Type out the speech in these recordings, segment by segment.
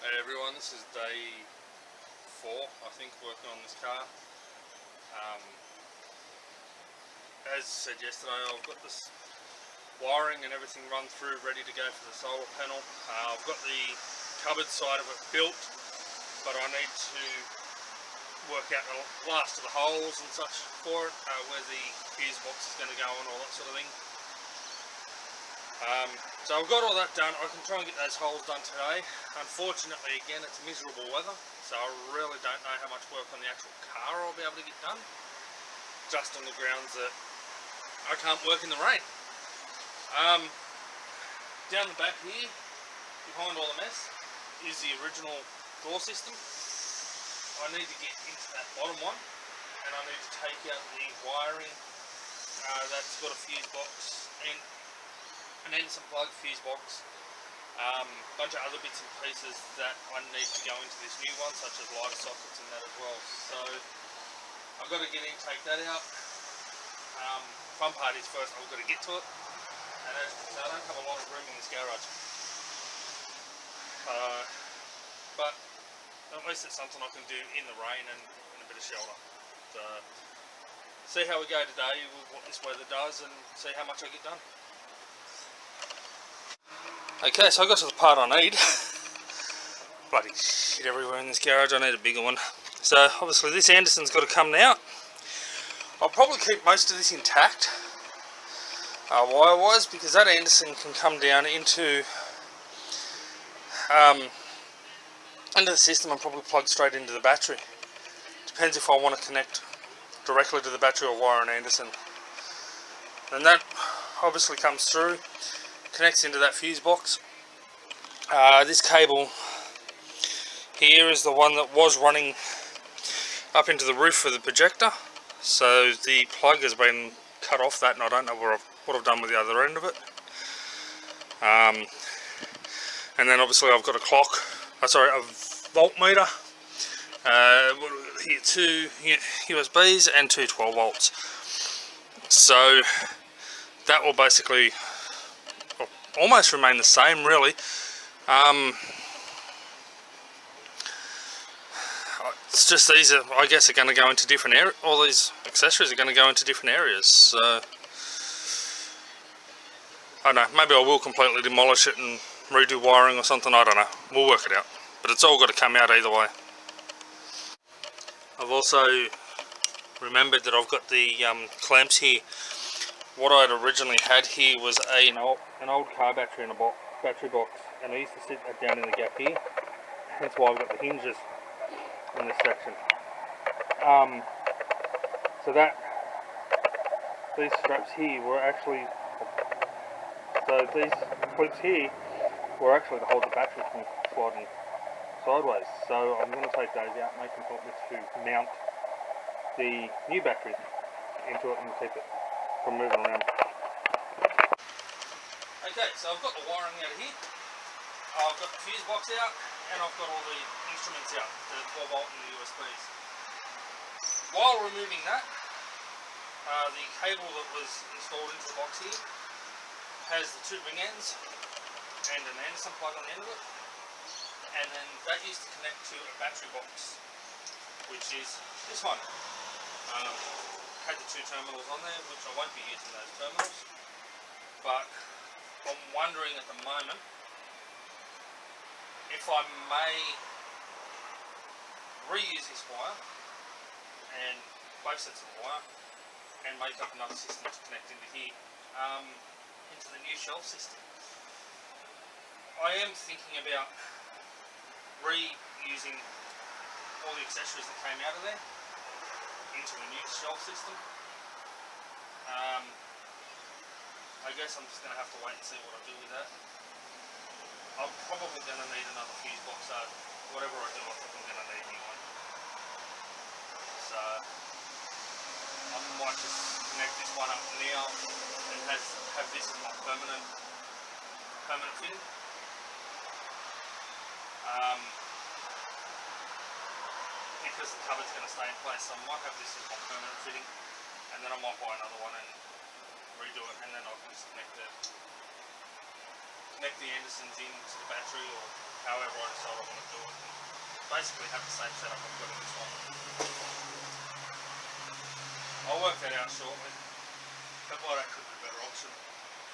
Hey everyone, this is day 4, I think, working on this car. As said yesterday, I've got this wiring and everything run through, ready to go for the solar panel. I've got the cupboard side of it built, but I need to work out the last of the holes and such for it, where the fuse box is going to go and all that sort of thing. So I've got all that done. I can try and get those holes done today. Unfortunately, again, it's miserable weather, so I really don't know how much work on the actual car I'll be able to get done, just on the grounds that I can't work in the rain. Down the back here, behind all the mess, is the original door system. I need to get into that bottom one, and I need to take out the wiring that's got a fuse box and an Anderson plug fuse box, bunch of other bits and pieces that I need to go into this new one, such as lighter sockets and that as well. So I've got to get in, take that out. Fun part is first I've got to get to it, and as you can see, I don't have a lot of room in this garage. But at least it's something I can do in the rain and in a bit of shelter. So see how we go today with what this weather does and see how much I get done. Okay, so I got to the part I need. Bloody shit everywhere in this garage, I need a bigger one. So obviously this Anderson's got to come now. I'll probably keep most of this intact, wire-wise, because that Anderson can come down into the system and probably plug straight into the battery. Depends if I want to connect directly to the battery or wire an Anderson. And that obviously comes through, connects into that fuse box. This cable here is the one that was running up into the roof for the projector, so the plug has been cut off that, and I don't know what I've done with the other end of it. And then obviously I've got a clock, a voltmeter, here 2 USBs and 2 12 volts. So that will basically almost remain the same, really. It's just these are, I guess, are going to go into different areas. All these accessories are going to go into different areas. So I don't know. Maybe I will completely demolish it and redo wiring or something. I don't know. We'll work it out. But it's all got to come out either way. I've also remembered that I've got the clamps here. What I had originally had here was an old car battery in a battery box, and I used to sit that down in the gap here. That's why I've got the hinges in this section. So these straps here were actually, these clips here were actually to hold the battery from sliding sideways. So I'm going to take those out, make them help me to mount the new battery into it and keep it from moving around. Okay, so I've got the wiring out of here, I've got the fuse box out, and I've got all the instruments out, the 12 volt and the USBs. While removing that, the cable that was installed into the box here has the 2 ring ends and an Anderson plug on the end of it, and then that used to connect to a battery box, which is this one. Had the 2 terminals on there, which I won't be using those terminals, but I'm wondering at the moment if I may reuse this wire and both sets of wire and make up another system to connect into here, into the new shelf system. I am thinking about reusing all the accessories that came out of there into the new shelf system. I guess I'm just going to have to wait and see what I do with that. I'm probably going to need another fuse box, so whatever I do, I think I'm going to need a new one. So I might just connect this one up now and have this as my permanent fitting. Because the cupboard's going to stay in place, so I might have this as my permanent fitting, and then I might buy another one and redo it, and then I can just connect connect the Andersons into the battery, or however I decide I want to do it. Basically have the same setup I've got in this one. I'll work that out shortly. But why that could be a better option.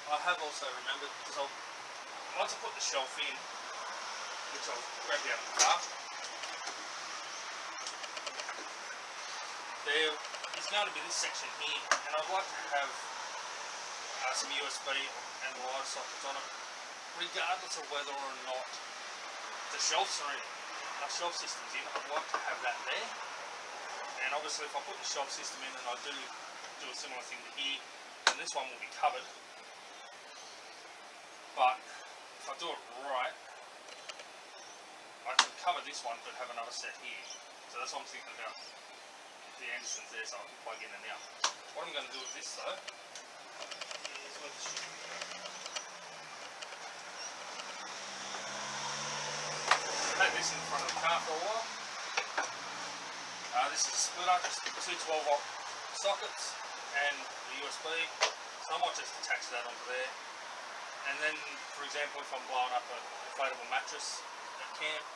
I have also remembered, because once I put the shelf in, which I'll grab out of the car, there is going to be this section here, and I'd like to have some USB and wire sockets on it, regardless of whether or not the shelves are in. Our shelf system's in, I'd like to have that there. And obviously if I put the shelf system in and I do a similar thing to here, then this one will be covered. But if I do it right, I can cover this one but have another set here. So that's what I'm thinking about. The Andersons there, so I can plug in and out. What I'm going to do with this though is with the had this in front of the car for a while. This is a splitter, just two 12-volt sockets and the USB. So I might just attach that onto there. And then, for example, if I'm blowing up an inflatable mattress at camp,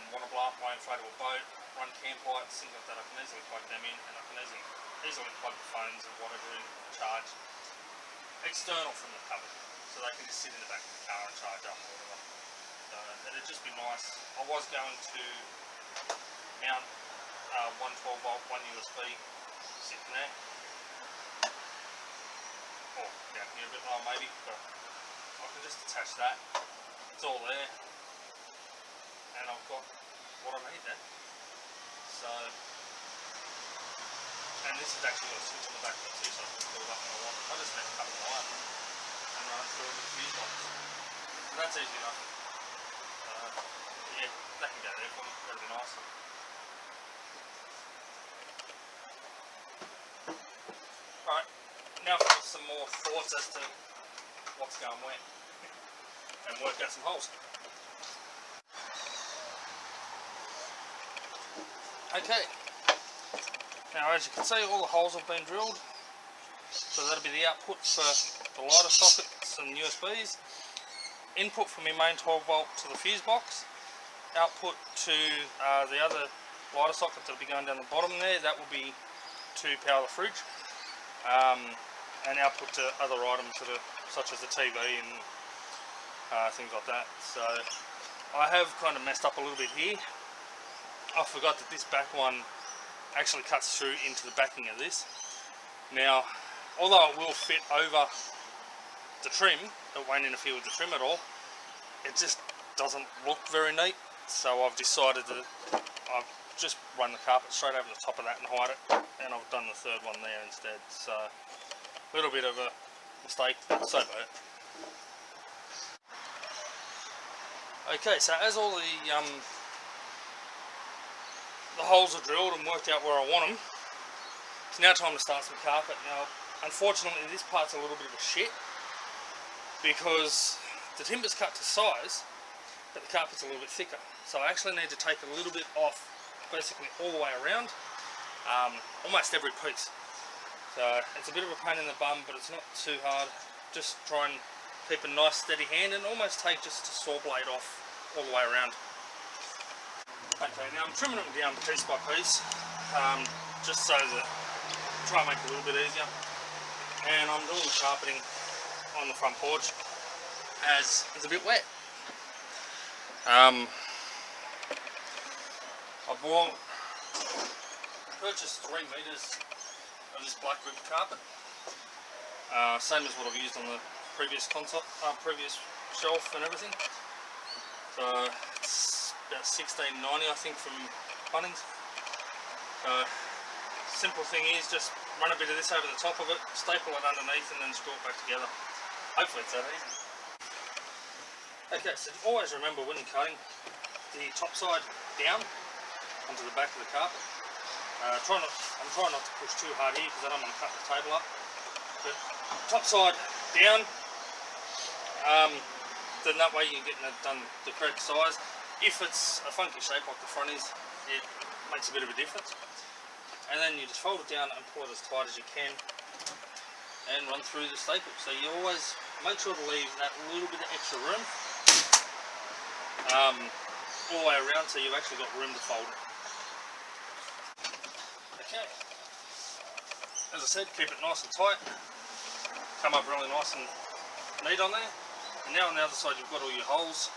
want to blow up my inflatable boat, run camp lights, things like that, I can easily plug them in, and I can easily plug the phones or whatever in charge external from the cupboard, so they can just sit in the back of the car and charge up or whatever. So it'd just be nice. I was going to mount one 12-volt, one USB sitting there, or down here a bit lower maybe, but I can just attach that. It's all there, and I've got what I need there. So, and this is actually got a switch on the back of it too, so I can pull it up when I want. I just need to cut the wire and run it through the fuse box. So that's easy enough. Yeah, that can go there for me. That'll be nice. Alright, now for some more thoughts as to what's going where and work out some holes. Okay, now as you can see, all the holes have been drilled, so that'll be the output for the lighter sockets and USBs, input from your main 12-volt to the fuse box, output to the other lighter socket that'll be going down the bottom there, that will be to power the fridge, and output to other items that are, such as the TV and things like that. So I have kind of messed up a little bit here. I forgot that this back one actually cuts through into the backing of this. Now, although it will fit over the trim, it won't interfere with the trim at all, it just doesn't look very neat. So I've decided that I've just run the carpet straight over the top of that and hide it, and I've done the third one there instead. So a little bit of a mistake, but so be it. Okay, so as all the holes are drilled and worked out where I want them, it's now time to start some carpet. Now, unfortunately, this part's a little bit of a shit because the timber's cut to size, but the carpet's a little bit thicker. So I actually need to take a little bit off, basically all the way around, almost every piece. So it's a bit of a pain in the bum, but it's not too hard. Just try and keep a nice steady hand and almost take just a saw blade off all the way around. Okay, now I'm trimming them down piece by piece, just so that try and make it a little bit easier. And I'm doing the carpeting on the front porch as it's a bit wet. I purchased 3 meters of this black ribbed carpet, same as what I've used on the previous console, previous shelf and everything. So it's about $16.90 I think from Bunnings. Simple thing is just run a bit of this over the top of it, staple it underneath and then screw it back together. Hopefully it's that easy. Okay, so always remember when you're cutting, the top side down onto the back of the carpet. I'm trying not to push too hard here because I don't want to cut the table up. But top side down, then that way you're getting it done the correct size. If it's a funky shape like the front is, it makes a bit of a difference. And then you just fold it down and pull it as tight as you can and run through the staple. So you always make sure to leave that little bit of extra room all the way around, so you've actually got room to fold it. Okay, as I said, keep it nice and tight, come up really nice and neat on there. And now on the other side you've got all your holes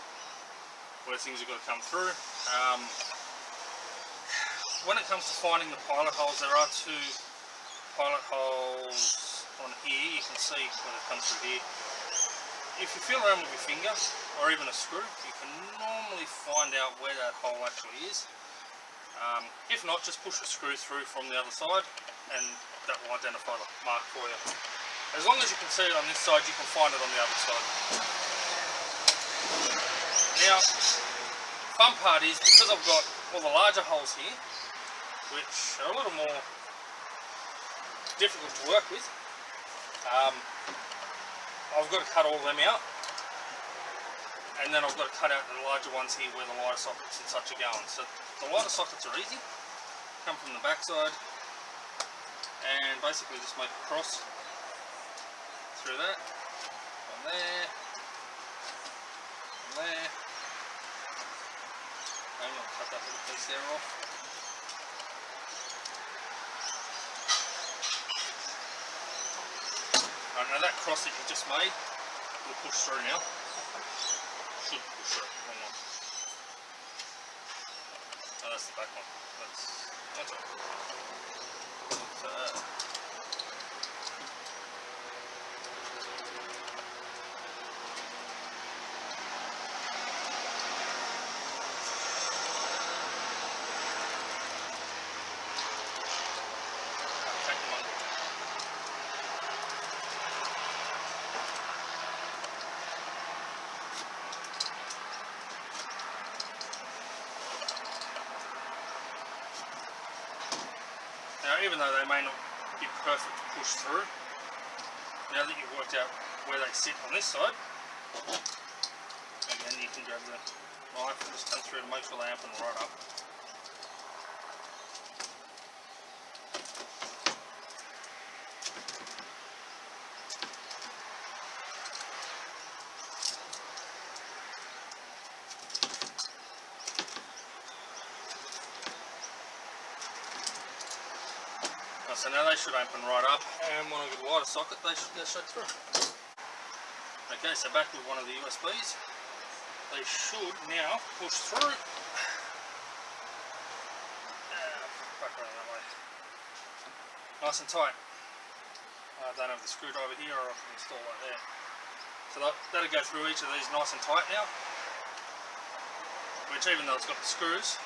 where things have got to come through. When it comes to finding the pilot holes, there are two pilot holes on here. You can see when it comes through here. If you feel around with your finger or even a screw, you can normally find out where that hole actually is. If not, just push a screw through from the other side and that will identify the mark for you. As long as you can see it on this side, you can find it on the other side. Now, fun part is, because I've got all the larger holes here, which are a little more difficult to work with, I've got to cut all of them out, and then I've got to cut out the larger ones here where the lighter sockets and such are going. So the lighter sockets are easy, come from the back side, and basically just make a cross through that, from there, from there. I'm going to cut that little piece there off. Right, now that cross that you just made will push through now. Should push through. Wrong one. Oh, that's the back one. That's all. Now, even though they may not be perfect to push through, now that you've worked out where they sit on this side, again you can grab the knife and just come through to make sure they open right up. So now they should open right up, and when I get a lighter socket they should go straight through. Okay, so back with one of the USBs, they should now push through. Back around that way. Nice and tight. I don't have the screwdriver here, or I can install that there. So that'll go through each of these nice and tight now, which, even though it's got the screws,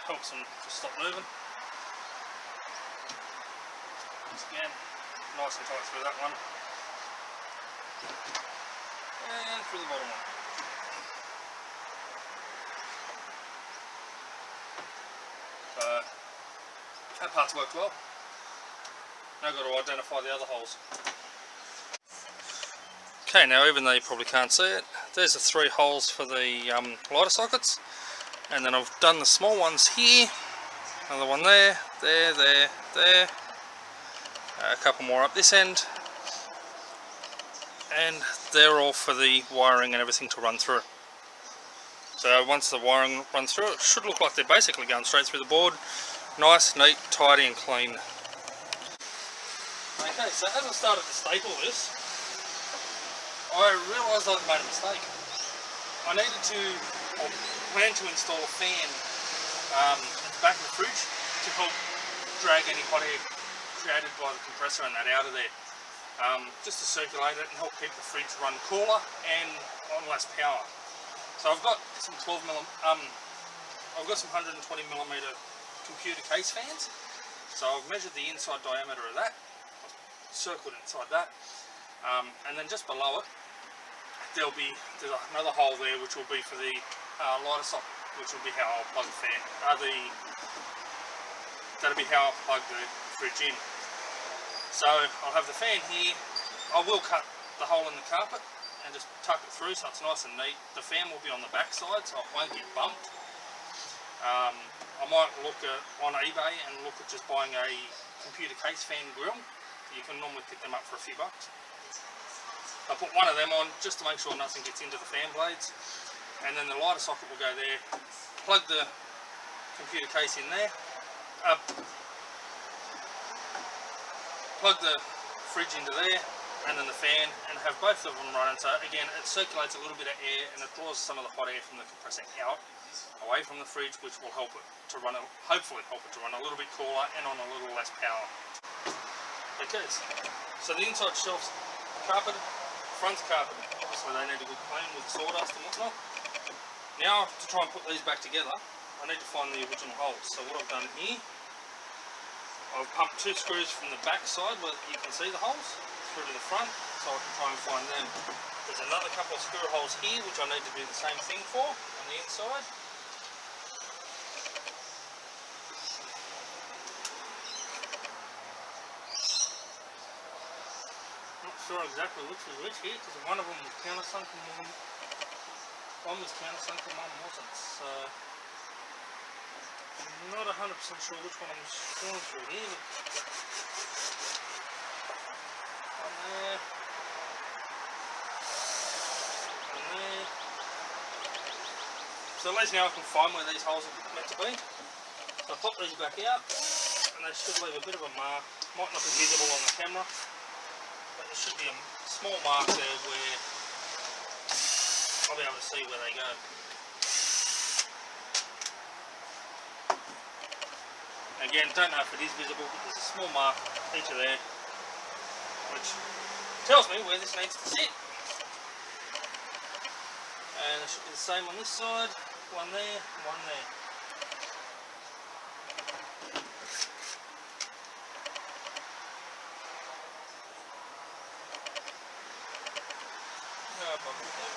helps them to stop moving. Again, nice and tight through that one, and through the bottom one. So that part's worked well. Now I've got to identify the other holes. Okay, now even though you probably can't see it, there's the 3 holes for the lighter sockets, and then I've done the small ones here, another one there, there. A couple more up this end, and they're all for the wiring and everything to run through. So once the wiring runs through, it should look like they're basically going straight through the board. Nice, neat, tidy and clean. Okay, so as I started to staple this, I realised I'd made a mistake. I needed to, or planned to install a fan at the back of the fridge to help drag any hot air created by the compressor and that out of there, just to circulate it and help keep the fridge run cooler and on less power. So I've got some 120mm computer case fans. So I've measured the inside diameter of that, circled inside that, and then just below it there's another hole there which will be for the lighter socket, which will be how I'll plug the fan. That'll be how I'll plug the fridge in. So I'll have the fan here. I will cut the hole in the carpet and just tuck it through so it's nice and neat. The fan will be on the back side so it won't get bumped. I might look on eBay and look at just buying a computer case fan grill. You can normally pick them up for a few bucks. I put one of them on just to make sure nothing gets into the fan blades, and then the lighter socket will go there. Plug the computer case in there, plug the fridge into there, and then the fan, and have both of them running. So again, it circulates a little bit of air and it draws some of the hot air from the compressor out away from the fridge, which will help it to run, hopefully help it to run a little bit cooler and on a little less power. Okay, so the inside shelf's carpeted, front's carpeted. Obviously they need a good clean with sawdust and whatnot. Now to try and put these back together, I need to find the original holes. So what I've done here, I've pumped 2 screws from the back side where you can see the holes through to the front, so I can try and find them. There's another couple of screw holes here which I need to do the same thing for on the inside. Not sure exactly which was which here, because one of them was countersunk and one was countersunk and one wasn't. So I'm not 100% sure which one I'm screwing through here. One there. One there. So at least now I can find where these holes are meant to be. So I pop these back out and they should leave a bit of a mark. Might not be visible on the camera, but there should be a small mark there where I'll be able to see where they go. Again, don't know if it is visible, but there's a small mark each of there, which tells me where this needs to sit. And it should be the same on this side, one there, one there. No problem there.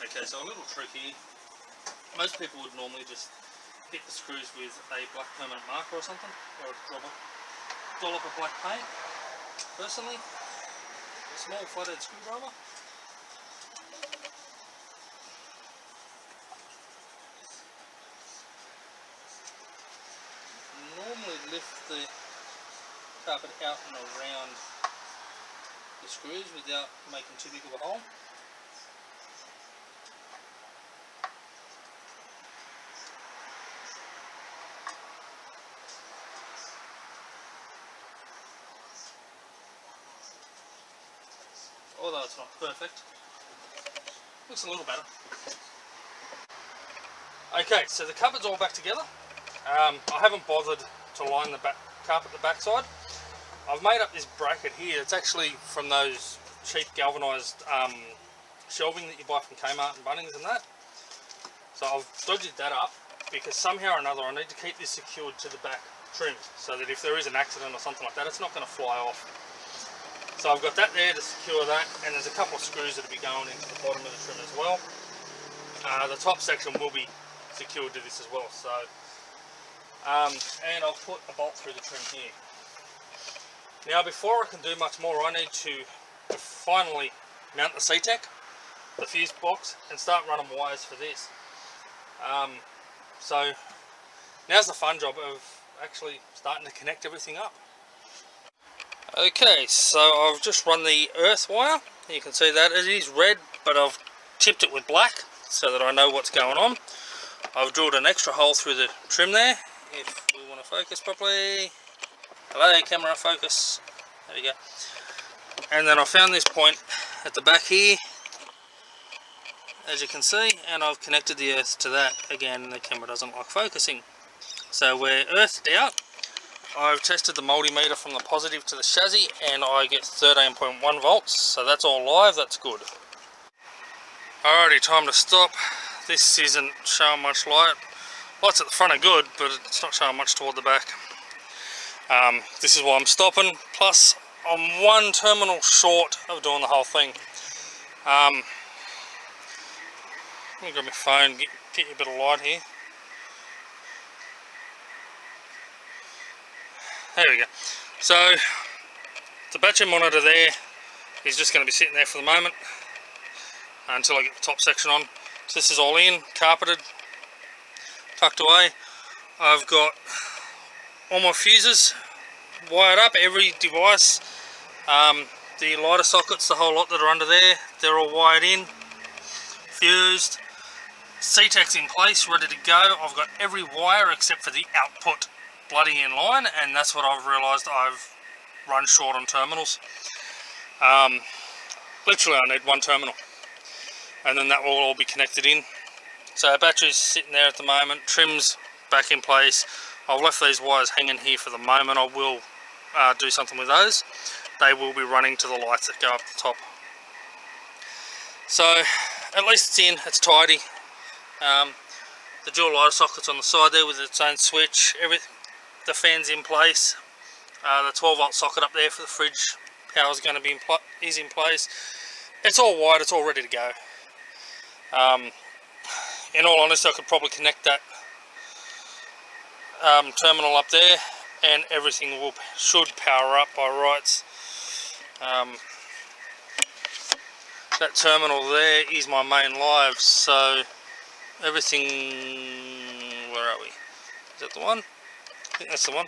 Okay, so a little trick here. Most people would normally just hit the screws with a black permanent marker or something, or a dollop of black paint. Personally, a small flathead screwdriver. Normally lift the carpet out and around the screws without making too big of a hole. Although it's not perfect, looks a little better. Okay, so the cupboard's all back together. I haven't bothered to line the carpet the back side. I've made up this bracket here. It's actually from those cheap galvanised shelving that you buy from Kmart and Bunnings and that. So I've dodged that up because somehow or another I need to keep this secured to the back trim so that if there is an accident or something like that, it's not going to fly off. So I've got that there to secure that, and there's a couple of screws that will be going into the bottom of the trim as well. The top section will be secured to this as well. So, and I'll put a bolt through the trim here. Now before I can do much more, I need to finally mount the C-Tech, the fuse box, and start running wires for this. So now's the fun job of actually starting to connect everything up. Okay, so I've just run the earth wire. You can see that it is red, but I've tipped it with black so that I know what's going on. I've drilled an extra hole through the trim there, if we want to focus properly. Hello, camera, focus. There we go. And then I found this point at the back here, as you can see, and I've connected the earth to that. Again, the camera doesn't like focusing. So we're earthed out. I've tested the multimeter from the positive to the chassis and I get 13.1 volts, so that's all live, that's good. Alrighty, time to stop. This isn't showing much light. Lights at the front are good, but it's not showing much toward the back. This is why I'm stopping, plus I'm one terminal short of doing the whole thing. Let me grab my phone, get you a bit of light here. There we go. So the battery monitor there is just going to be sitting there for the moment. until I get the top section on. So this is all in, carpeted, tucked away. I've got all my fuses wired up, every device, the lighter sockets, the whole lot that are under there, they're all wired in, fused. C-Tech's in place, ready to go. I've got every wire except for the output bloody in line, and that's what I've realised I've run short on terminals. Literally I need one terminal, and then that will all be connected in. So our battery's sitting there at the moment, trim's back in place. I've left these wires hanging here for the moment. I will do something with those. They will be running to the lights that go up the top. So at least it's in, it's tidy. The dual lighter socket's on the side there with its own switch. The fan's in place. The 12-volt socket up there for the fridge power's going to be is in place. It's all wired, it's all ready to go. In all honesty, I could probably connect that terminal up there, and everything should power up by rights. That terminal there is my main live, so everything, where are we? Is that the one? I think that's the one.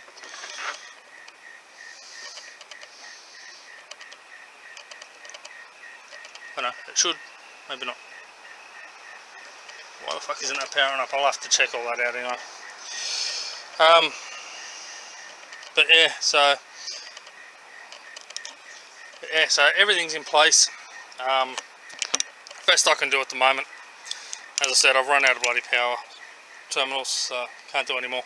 Oh no, it should, maybe not. Why the fuck isn't that powering up? I'll have to check all that out anyway. But yeah, so everything's in place. Best I can do at the moment. As I said, I've run out of bloody power terminals, so can't do any more.